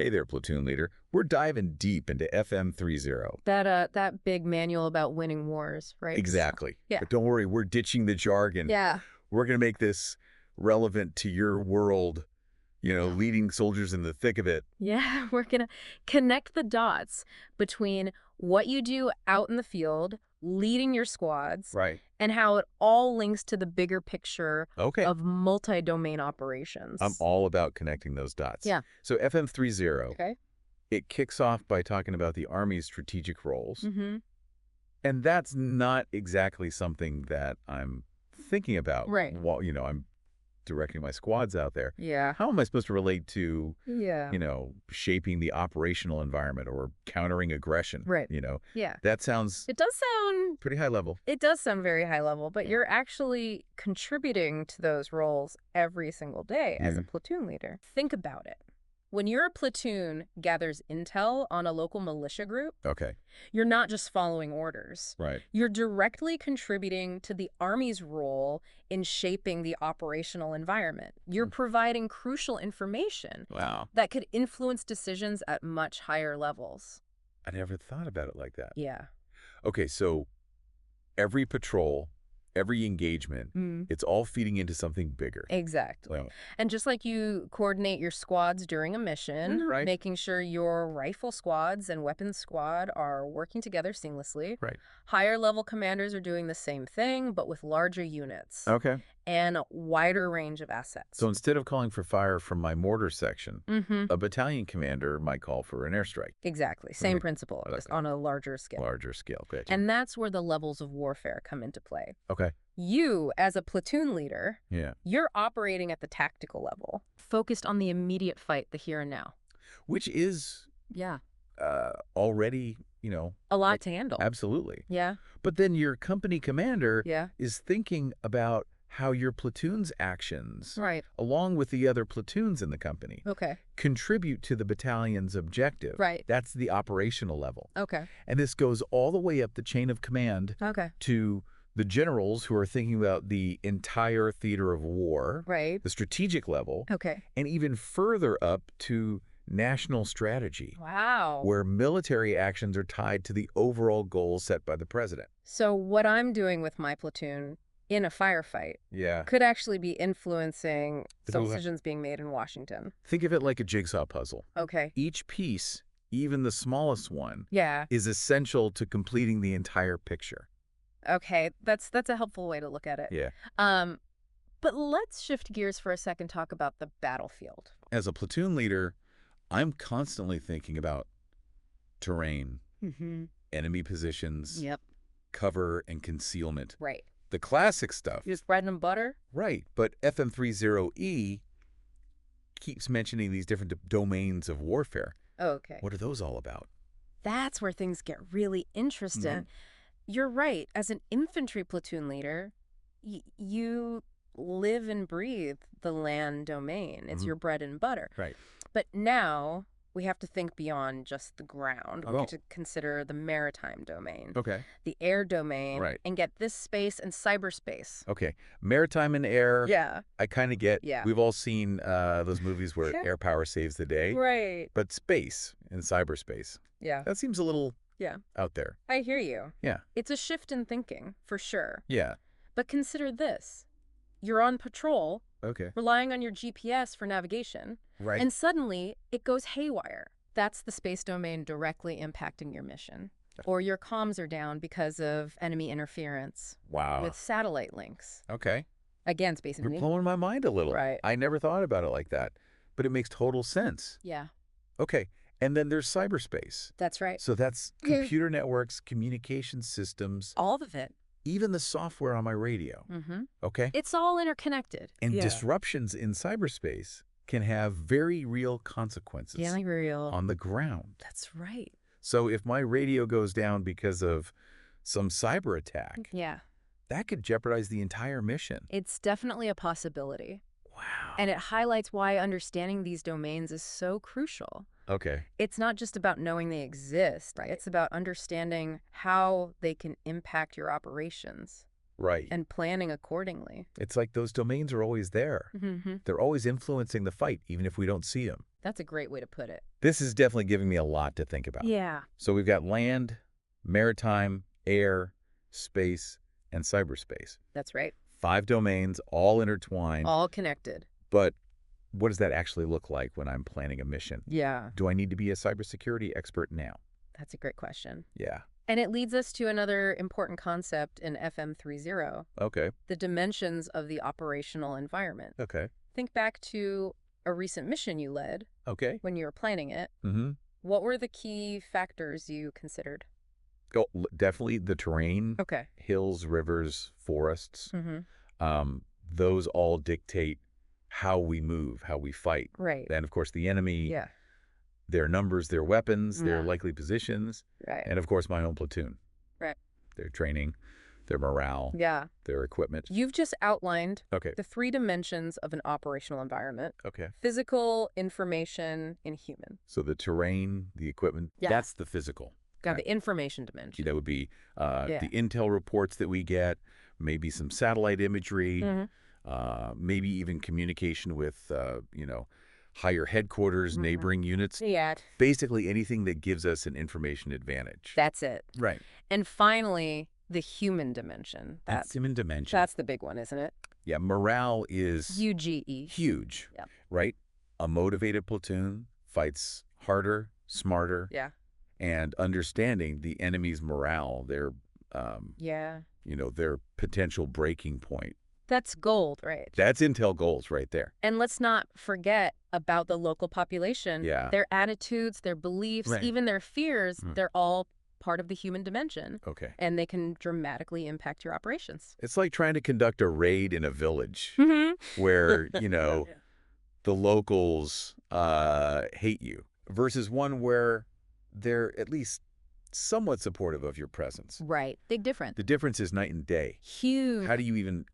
Hey there, platoon leader. We're diving deep into FM30. That big manual about winning wars, right? Exactly. Yeah. But don't worry, we're ditching the jargon. Yeah. We're going to make this relevant to your world, leading soldiers in the thick of it. Yeah, we're gonna connect the dots between what you do out in the field, leading your squads, Right. and how it all links to the bigger picture Okay. of multi-domain operations. I'm all about connecting those dots. Yeah. So FM30, Okay. it kicks off by talking about the Army's strategic roles. Mm-hmm. And that's not exactly something that I'm thinking about Right. while, I'm directing my squads out there. Yeah. How am I supposed to relate to, Yeah. shaping the operational environment or countering aggression? Right. Yeah. That sounds It does sound pretty high level. It does sound very high level, but you're actually contributing to those roles every single day as a platoon leader. Think about it. When your platoon gathers intel on a local militia group, Okay. you're not just following orders. Right. You're directly contributing to the Army's role in shaping the operational environment. You're providing crucial information Wow. that could influence decisions at much higher levels. I never thought about it like that. Yeah. Okay, so every patrol, every engagement, it's all feeding into something bigger. Exactly. Well, And just like you coordinate your squads during a mission, Right. making sure your rifle squads and weapons squad are working together seamlessly, right. higher level commanders are doing the same thing, but with larger units Okay. and a wider range of assets. So instead of calling for fire from my mortar section, a battalion commander might call for an airstrike. Exactly. Same Right. principle, I like just that. on a larger scale. Larger scale. Gotcha. And that's where the levels of warfare come into play. Okay. You, as a platoon leader, Yeah. you're operating at the tactical level, focused on the immediate fight, the here and now. Which is Yeah. already, A lot to handle. absolutely. Yeah. But then your company commander Yeah. is thinking about how your platoon's actions, Right. along with the other platoons in the company, Okay. contribute to the battalion's objective. Right. That's the operational level. Okay. And this goes all the way up the chain of command Okay. to the generals who are thinking about the entire theater of war, Right. the strategic level, Okay. and even further up to national strategy, Wow. where military actions are tied to the overall goals set by the president. So what I'm doing with my platoon in a firefight Yeah. could actually be influencing It'll- decisions being made in Washington. Think of it like a jigsaw puzzle. Okay. Each piece, even the smallest one, Yeah. is essential to completing the entire picture. Okay. That's a helpful way to look at it. Yeah. But let's shift gears for a second, talk about the battlefield. As a platoon leader, I'm constantly thinking about terrain, enemy positions, Yep. cover, and concealment. Right. The classic stuff. Just bread and butter? Right. But FM30E keeps mentioning these different domains of warfare. Okay. What are those all about? That's where things get really interesting. You're right. As an infantry platoon leader, you live and breathe the land domain. It's your bread and butter. Right. But now we have to think beyond just the ground. We Oh. have to consider the maritime domain, Okay. the air domain, Right. and get this space and cyberspace. Okay. Maritime and air. Yeah. I kind of get. Yeah. We've all seen those movies where air power saves the day. Right. But space and cyberspace, Yeah. that seems a little Yeah. out there. I hear you. Yeah. It's a shift in thinking, for sure. Yeah. But consider this. You're on patrol, Okay. relying on your GPS for navigation, Right. and suddenly it goes haywire. That's the space domain directly impacting your mission. Or your comms are down because of enemy interference Wow. with satellite links. Okay. Again, space You're and blowing my mind a little. Right. I never thought about it like that, but it makes total sense. Yeah, Okay. And then there's cyberspace. that's right. So that's computer networks, communication systems, All of it. even the software on my radio. Okay? It's all interconnected. And disruptions in cyberspace can have very real consequences Yeah, real. on the ground. That's right. So if my radio goes down because of some cyber attack, Yeah. that could jeopardize the entire mission. It's definitely a possibility. Wow. And it highlights why understanding these domains is so crucial. Okay. It's not just about knowing they exist. Right. It's about understanding how they can impact your operations. Right. and planning accordingly. It's like those domains are always there. They're always influencing the fight, even if we don't see them. That's a great way to put it. This is definitely giving me a lot to think about. Yeah. So we've got land, maritime, air, space, and cyberspace. That's right. 5 domains, all intertwined. All connected. But what does that actually look like when I'm planning a mission? Yeah. Do I need to be a cybersecurity expert now? That's a great question. Yeah. And it leads us to another important concept in FM30, Okay. the dimensions of the operational environment. Okay. Think back to a recent mission you led Okay. when you were planning it. Mm-hmm. What were the key factors you considered? Oh, definitely the terrain. Okay. Hills, rivers, forests. Mm-hmm. Those all dictate how we move, how we fight. Right. Then, of course, the enemy, Yeah. their numbers, their weapons, their Yeah. likely positions, Right. and, of course, my own platoon. Right. Their training, their morale, Yeah. their equipment. You've just outlined Okay. the 3 dimensions of an operational environment: Okay. physical, information, and human. So the terrain, the equipment, Yeah. that's the physical. Got the information dimension. That would be Yeah. the intel reports that we get, maybe some satellite imagery, maybe even communication with, higher headquarters, neighboring units. Yeah. Basically anything that gives us an information advantage. That's it. Right. And finally, the human dimension. That's human dimension. That's the big one, isn't it? Yeah, morale is UGE. huge, Yep. right? A motivated platoon fights harder, smarter, Yeah. and understanding the enemy's morale, their Yeah. their potential breaking point. That's gold, right? That's intel goals right there. And let's not forget about the local population. Yeah. Their attitudes, their beliefs, Right. even their fears, they're all part of the human dimension. Okay. And they can dramatically impact your operations. It's like trying to conduct a raid in a village Mm-hmm. where, the locals hate you versus one where they're at least somewhat supportive of your presence. Right. Big difference. The difference is night and day. Huge. How do you even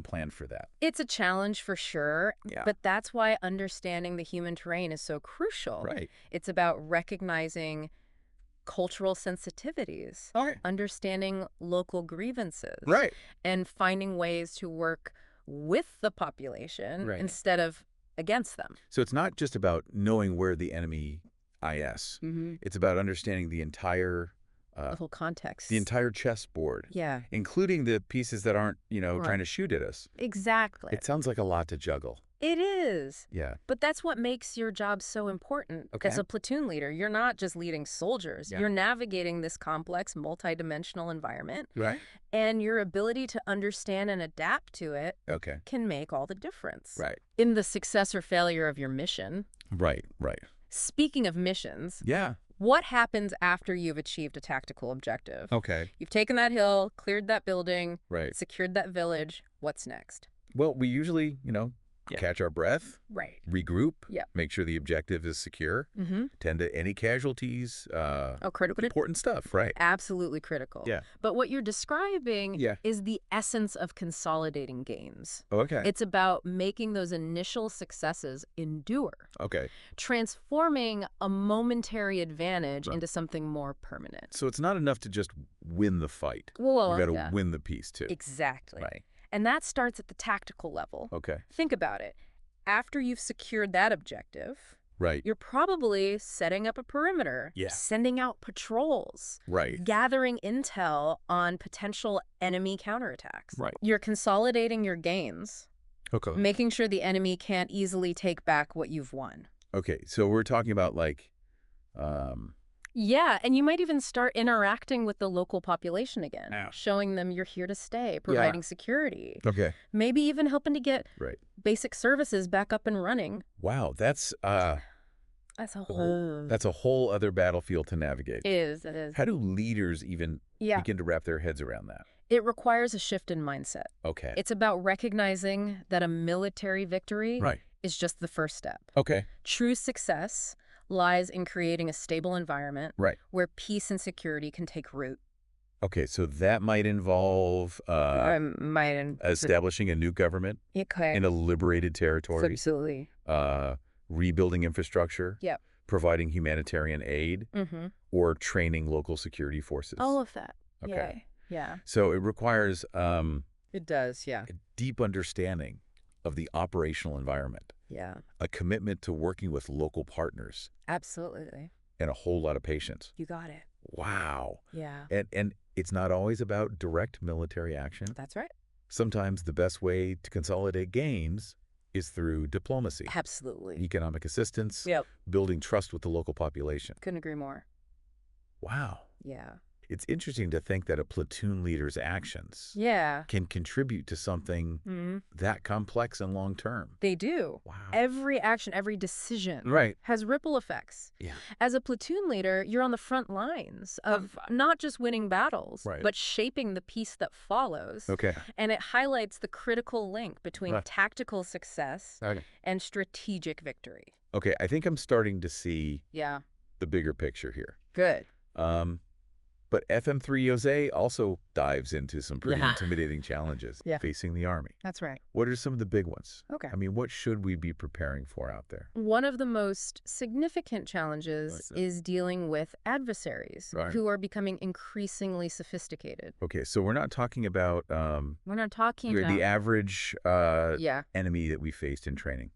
plan for that? It's a challenge for sure, Yeah. but that's why understanding the human terrain is so crucial. Right. It's about recognizing cultural sensitivities, understanding local grievances, Right. and finding ways to work with the population instead of against them. So it's not just about knowing where the enemy is. It's about understanding the entire The whole context. the entire chessboard, Yeah. including the pieces that aren't, trying to shoot at us. Exactly. It sounds like a lot to juggle. It is. Yeah. But that's what makes your job so important. Okay. As a platoon leader, you're not just leading soldiers. Yeah. You're navigating this complex, multidimensional environment. Right. And your ability to understand and adapt to it Okay. can make all the difference. Right. In the success or failure of your mission. Right. Right. Speaking of missions, Yeah. what happens after you've achieved a tactical objective? Okay. You've taken that hill, cleared that building, Right. secured that village. What's next? Well, we usually, catch our breath, Right. regroup, Yep. make sure the objective is secure, tend to any casualties, Critical. important stuff, right? Absolutely critical. Yeah. But what you're describing Yeah. is the essence of consolidating gains. Okay. It's about making those initial successes endure, Okay. transforming a momentary advantage into something more permanent. So it's not enough to just win the fight. Well, You got to yeah. win the piece too. Exactly. Right. And that starts at the tactical level. Okay. Think about it. After you've secured that objective, Right. you're probably setting up a perimeter, Yeah. sending out patrols, Right. gathering intel on potential enemy counterattacks. Right. You're consolidating your gains, Okay. making sure the enemy can't easily take back what you've won. Okay. So we're talking about Yeah, and you might even start interacting with the local population again, Yeah. showing them you're here to stay, providing security, okay. maybe even helping to get Right. basic services back up and running. Wow. That's That's a whole other battlefield to navigate. It is. How do leaders even Yeah. begin to wrap their heads around that? It requires a shift in mindset. Okay. It's about recognizing that a military victory Right. is just the first step. Okay. True success lies in creating a stable environment Right. where peace and security can take root. Okay. So that might involve establishing a new government Okay. in a liberated territory, Absolutely. rebuilding infrastructure, Yep. providing humanitarian aid, Mm-hmm. or training local security forces. All of that. Okay. Yeah. Yeah. So it requires It does, yeah. a deep understanding of the operational environment, Yeah. a commitment to working with local partners, Absolutely. and a whole lot of patience. You got it. Wow. Yeah. And it's not always about direct military action. That's right. Sometimes the best way to consolidate gains is through diplomacy, Absolutely. economic assistance, Yep. building trust with the local population. Couldn't agree more. Wow. Yeah. It's interesting to think that a platoon leader's actions Yeah. can contribute to something that complex and long-term. They do. Wow. Every action, every decision Right. has ripple effects. Yeah. As a platoon leader, you're on the front lines of not just winning battles, Right. but shaping the peace that follows. Okay. And it highlights the critical link between Right. tactical success Okay. and strategic victory. Okay, I think I'm starting to see Yeah. the bigger picture here. Good. But FM3 also dives into some pretty Yeah. intimidating challenges facing the Army. That's right. What are some of the big ones? Okay. I mean, what should we be preparing for out there? One of the most significant challenges Right. is dealing with adversaries Right. who are becoming increasingly sophisticated. Okay, so we're not talking about We're not talking the about... average Yeah. enemy that we faced in training.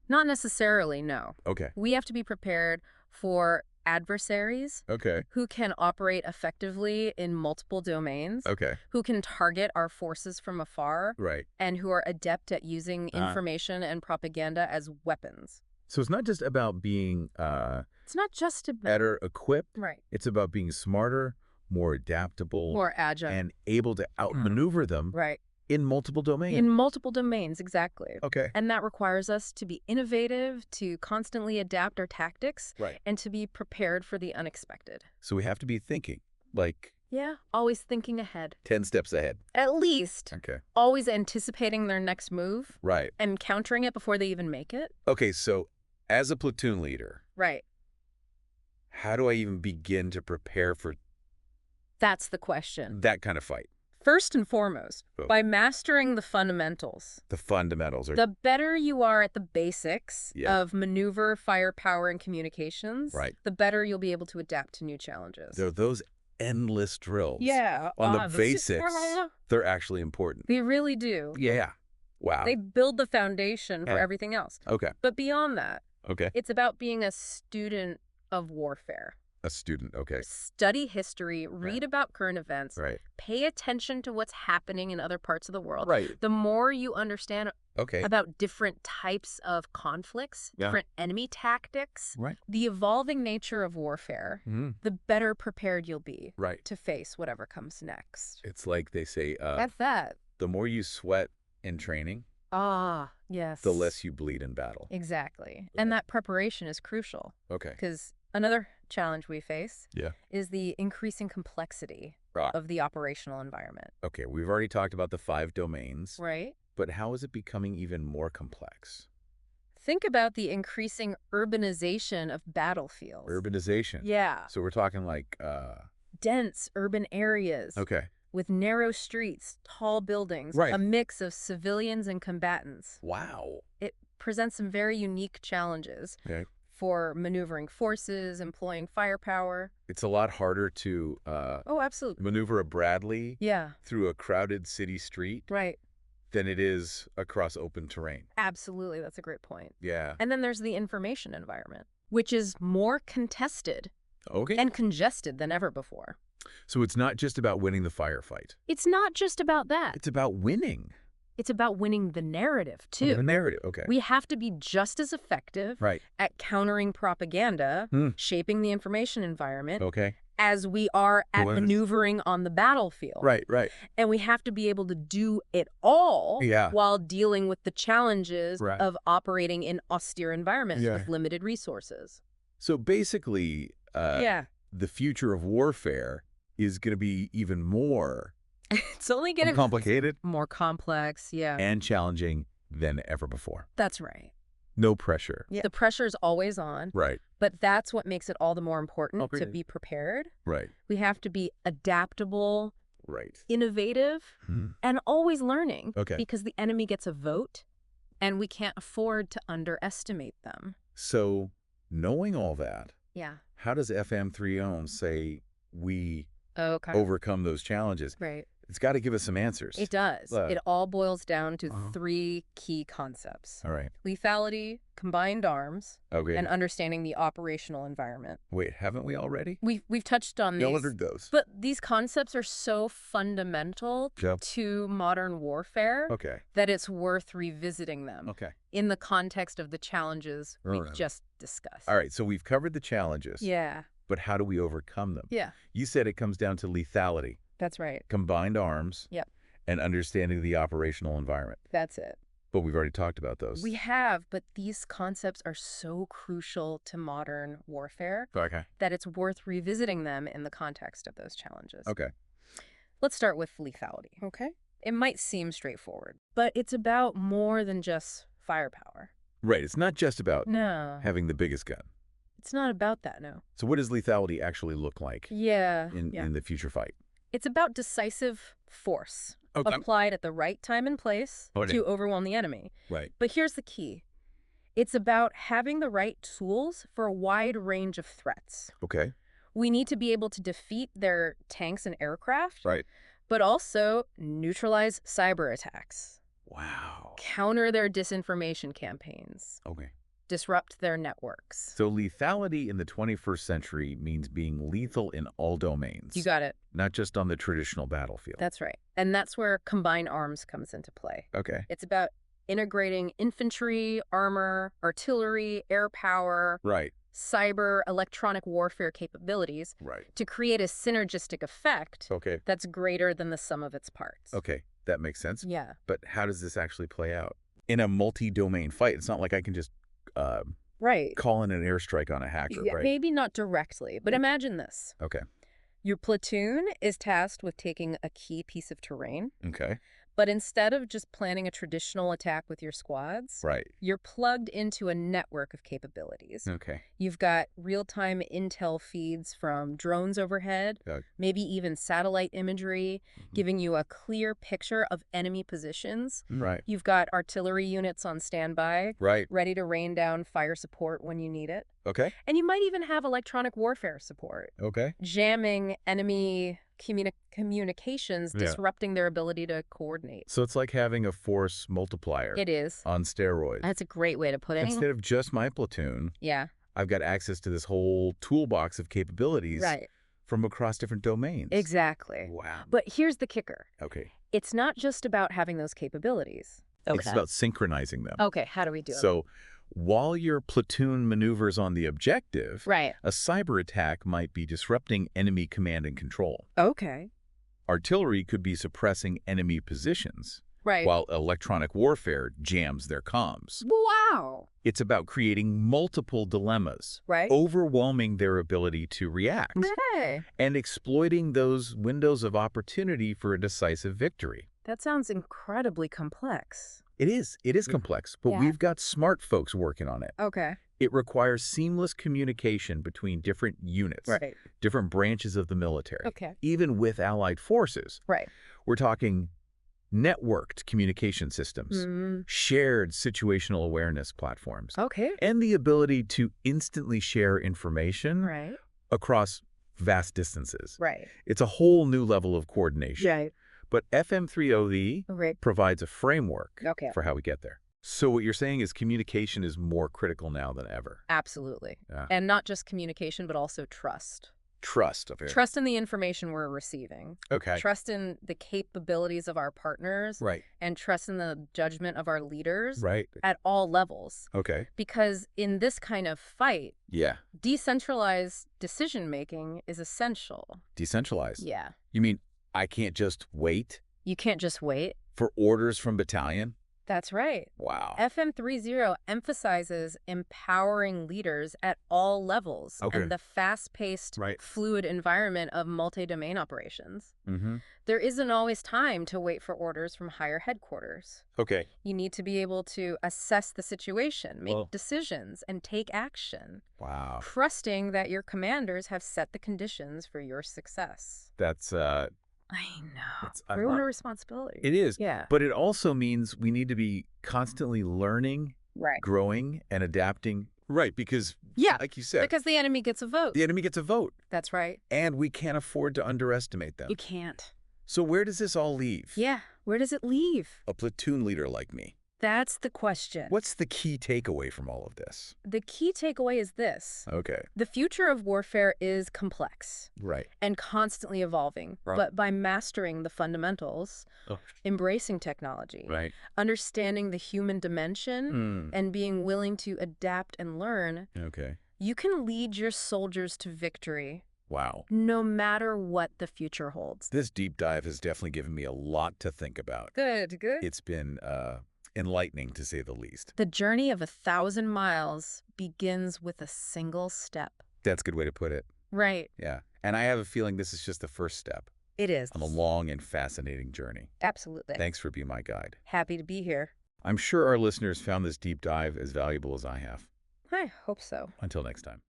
Not necessarily, no. Okay. We have to be prepared for adversaries Okay. who can operate effectively in multiple domains, Okay. who can target our forces from afar, Right. and who are adept at using information and propaganda as weapons. So it's not just about being It's not just about... better equipped. Right. It's about being smarter, more adaptable, More agile. and able to outmaneuver them Right. in multiple domains. In multiple domains, exactly. Okay. And that requires us to be innovative, to constantly adapt our tactics, Right. and to be prepared for the unexpected. So we have to be thinking, like Yeah, always thinking ahead. 10 steps ahead. At least Okay. always anticipating their next move Right. and countering it before they even make it. Okay, so as a platoon leader, Right. how do I even begin to prepare for That's the question. that kind of fight? First and foremost, Oh. by mastering the fundamentals. The fundamentals are The better you are at the basics Yeah. of maneuver, firepower, and communications, Right. the better you'll be able to adapt to new challenges. those endless drills. Yeah. On the basics, they're actually important. They really do. Yeah. Wow. They build the foundation for Yeah. everything else. Okay. But beyond that, Okay. it's about being a student of warfare. A student. Okay. Study history, read about current events, Right. pay attention to what's happening in other parts of the world. Right. The more you understand Okay. about different types of conflicts, Yeah. different enemy tactics, Right. the evolving nature of warfare, the better prepared you'll be Right. to face whatever comes next. It's like they say, That's that. the more you sweat in training, Ah, yes. the less you bleed in battle. Exactly. And that preparation is crucial Okay. because another challenge we face Yeah. is the increasing complexity Right. of the operational environment. Okay. We've already talked about the 5 domains, Right? but how is it becoming even more complex? Think about the increasing urbanization of battlefields. Urbanization. Yeah. So we're talking like, Dense urban areas okay. with narrow streets, tall buildings, Right. a mix of civilians and combatants. Wow. It presents some very unique challenges Okay. for maneuvering forces, employing firepower. It's a lot harder to Oh, absolutely. maneuver a Bradley Yeah, through a crowded city street right. than it is across open terrain. Absolutely. That's a great point. Yeah. And then there's the information environment, which is more contested Okay. and congested than ever before. So it's not just about winning the firefight. It's not just about that. It's about winning. It's about winning the narrative, The too. narrative. Okay. We have to be just as effective Right. at countering propaganda, shaping the information environment, Okay. as we are at Awareness. maneuvering on the battlefield. Right. Right. And we have to be able to do it all Yeah. while dealing with the challenges Right. of operating in austere environments Yeah. with limited resources. So basically, Yeah. the future of warfare is going to be even more It's only getting complicated more complex. Yeah. and challenging than ever before. That's right. No pressure. Yeah. The pressure's always on, Right. but that's what makes it all the more important to Okay. be prepared. Right. We have to be adaptable, Right. innovative, and always learning. Okay. Because the enemy gets a vote, and we can't afford to underestimate them. So knowing all that, Yeah. how does FM30 say we Okay. overcome those challenges. Right. It's got to give us some answers. It does. It all boils down to three key concepts. All right. Lethality, combined arms, Okay. and understanding the operational environment. Wait, haven't we already? We've touched on these. Those. But these concepts are so fundamental Yep. to modern warfare Okay. that it's worth revisiting them Okay. in the context of the challenges we've Right. just discussed. All right. So we've covered the challenges. Yeah. But how do we overcome them? Yeah. You said it comes down to lethality, That's right. combined arms, Yep. and understanding the operational environment. That's it. But we've already talked about those. We have, but these concepts are so crucial to modern warfare Okay. that it's worth revisiting them in the context of those challenges. Okay. Let's start with lethality. Okay. It might seem straightforward, but it's about more than just firepower. Right. It's not just about No, having the biggest gun. it's not about that, no. So what does lethality actually look like Yeah. in the future fight? It's about decisive force Okay. applied at the right time and place Okay. to overwhelm the enemy. Right. But here's the key. It's about having the right tools for a wide range of threats. Okay. We need to be able to defeat their tanks and aircraft, Right. but also neutralize cyber attacks, Wow. counter their disinformation campaigns, Okay. disrupt their networks. So lethality in the 21st century means being lethal in all domains. You got it. Not just on the traditional battlefield. That's right. And that's where combined arms comes into play. Okay. It's about integrating infantry, armor, artillery, air power, Right. cyber, electronic warfare capabilities Right. to create a synergistic effect Okay. that's greater than the sum of its parts. Okay. That makes sense. Yeah. But how does this actually play out? In a multi-domain fight, it's not like I can just Right. call in an airstrike on a hacker, Yeah, right? maybe not directly, but imagine this. Okay. Your platoon is tasked with taking a key piece of terrain, Okay. but instead of just planning a traditional attack with your squads, Right. you're plugged into a network of capabilities. Okay. You've got real-time intel feeds from drones overhead, Okay. maybe even satellite imagery, giving you a clear picture of enemy positions. Right. You've got artillery units on standby, Right. ready to rain down fire support when you need it. Okay. And you might even have electronic warfare support, Okay. jamming enemy communications, Yeah. disrupting their ability to coordinate. So it's like having a force multiplier It is. on steroids. That's a great way to put it. Instead of just my platoon, Yeah, I've got access to this whole toolbox of capabilities right. from across different domains. Exactly. Wow. But here's the kicker. Okay. It's not just about having those capabilities. It's about synchronizing them. Okay, how do we do it? So while your platoon maneuvers on the objective, Right. a cyber attack might be disrupting enemy command and control. Okay. Artillery could be suppressing enemy positions, Right. while electronic warfare jams their comms. Wow. It's about creating multiple dilemmas, Right. overwhelming their ability to react, Hey, and exploiting those windows of opportunity for a decisive victory. that sounds incredibly complex. It is. It is complex, but Yeah. we've got smart folks working on it. Okay. It requires seamless communication between different units, Right. different branches of the military, Okay. even with allied forces. Right. We're talking networked communication systems, shared situational awareness platforms, Okay. and the ability to instantly share information Right. across vast distances. Right. It's a whole new level of coordination. Right. But FM3OV Right. provides a framework Okay. for how we get there. So what you're saying is communication is more critical now than ever. Absolutely. Yeah. And not just communication, but also trust. Trust. Okay. Trust in the information we're receiving. Okay. Trust in the capabilities of our partners. Right. And trust in the judgment of our leaders Right. at all levels. Okay. Because in this kind of fight, Yeah. decentralized decision-making is essential. Decentralized. Yeah. You mean I can't just wait You can't just wait. for orders from battalion? That's right. Wow. FM30 emphasizes empowering leaders at all levels Okay. and the fast-paced, Right. fluid environment of multi-domain operations. Mm-hmm. There isn't always time to wait for orders from higher headquarters. Okay. You need to be able to assess the situation, make Well- decisions, and take action, Wow. trusting that your commanders have set the conditions for your success. That's I know. It's Real responsibility. it is. Yeah. But it also means we need to be constantly learning, Right. growing, and adapting Right, because, Yeah, like you said, because the enemy gets a vote. the enemy gets a vote, That's right. and we can't afford to underestimate them. You can't. So where does this all leave? Yeah, where does it leave? A platoon leader like me. That's the question. What's the key takeaway from all of this? The key takeaway is this. Okay. The future of warfare is complex Right. and constantly evolving. Right. But by mastering the fundamentals, embracing technology, Right. understanding the human dimension, and being willing to adapt and learn, Okay. you can lead your soldiers to victory Wow. no matter what the future holds. This deep dive has definitely given me a lot to think about. Good, good. It's been enlightening, to say the least. The journey of 1,000 miles begins with a single step. That's a good way to put it. Right. Yeah. And I have a feeling this is just the first step It is. on a long and fascinating journey. Absolutely. Thanks for being my guide. Happy to be here. I'm sure our listeners found this deep dive as valuable as I have. I hope so. Until next time.